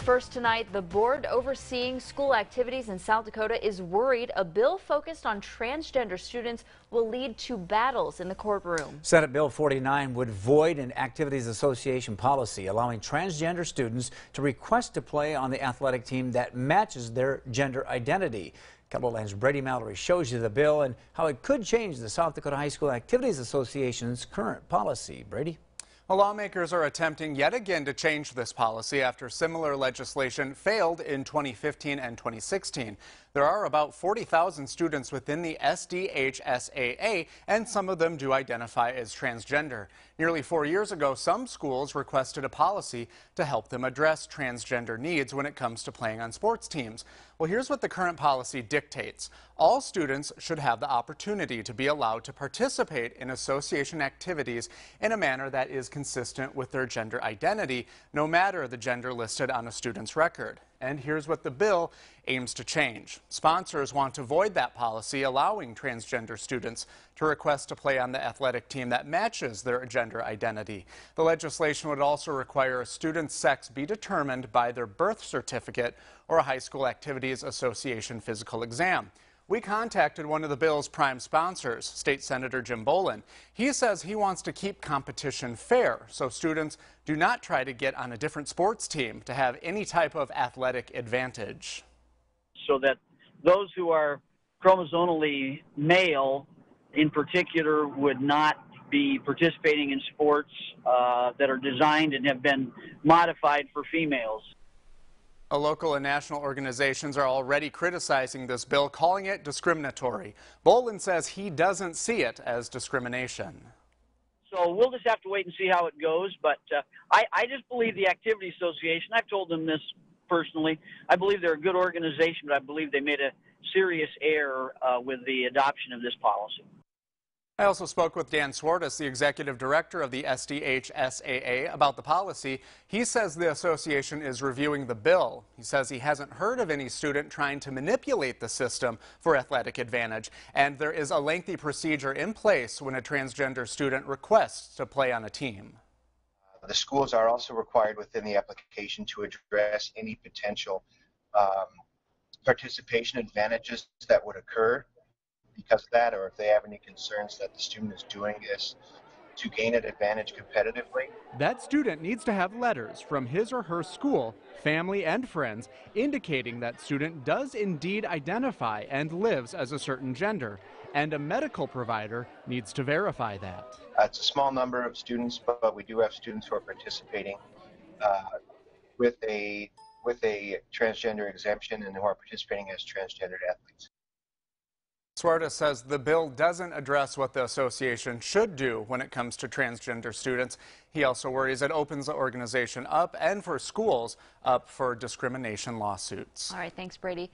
First tonight, the board overseeing school activities in South Dakota is worried a bill focused on transgender students will lead to battles in the courtroom. Senate Bill 49 would void an Activities Association policy allowing transgender students to request to play on the athletic team that matches their gender identity. KELOLAND's Brady Mallory shows you the bill and how it could change the South Dakota High School Activities Association's current policy. Brady? Well, lawmakers are attempting yet again to change this policy after similar legislation failed in 2015 and 2016. There are about 40,000 students within the SDHSAA, and some of them do identify as transgender. Nearly 4 years ago, some schools requested a policy to help them address transgender needs when it comes to playing on sports teams. Well, here's what the current policy dictates. All students should have the opportunity to be allowed to participate in association activities in a manner that is consistent with their gender identity, no matter the gender listed on a student's record. And here's what the bill aims to change. Sponsors want to void that policy, allowing transgender students to request to play on the athletic team that matches their gender identity. The legislation would also require a student's sex be determined by their birth certificate or a high school activities association physical exam. We contacted one of the bill's prime sponsors, State Senator Jim Bolin. He says he wants to keep competition fair, so students do not try to get on a different sports team to have any type of athletic advantage. So that those who are chromosomally male, in particular, would not be participating in sports that are designed and have been modified for females. Local and national organizations are already criticizing this bill, calling it discriminatory. Bolin says he doesn't see it as discrimination. So we'll just have to wait and see how it goes. But I just believe the Activity Association, I've told them this personally, I believe they're a good organization, but I believe they made a serious error with the adoption of this policy. I also spoke with Dan Swartis, the executive director of the SDHSAA, about the policy. He says the association is reviewing the bill. He says he hasn't heard of any student trying to manipulate the system for athletic advantage, and there is a lengthy procedure in place when a transgender student requests to play on a team. The schools are also required within the application to address any potential participation advantages that would occur because of that, or if they have any concerns that the student is doing this to gain an advantage competitively. That student needs to have letters from his or her school, family, and friends indicating that student does indeed identify and lives as a certain gender, and a medical provider needs to verify that. It's a small number of students, but we do have students who are participating with a transgender exemption and who are participating as transgendered athletes. Swartis says the bill doesn't address what the association should do when it comes to transgender students. He also worries it opens the organization up and for schools up for discrimination lawsuits. All right, thanks, Brady.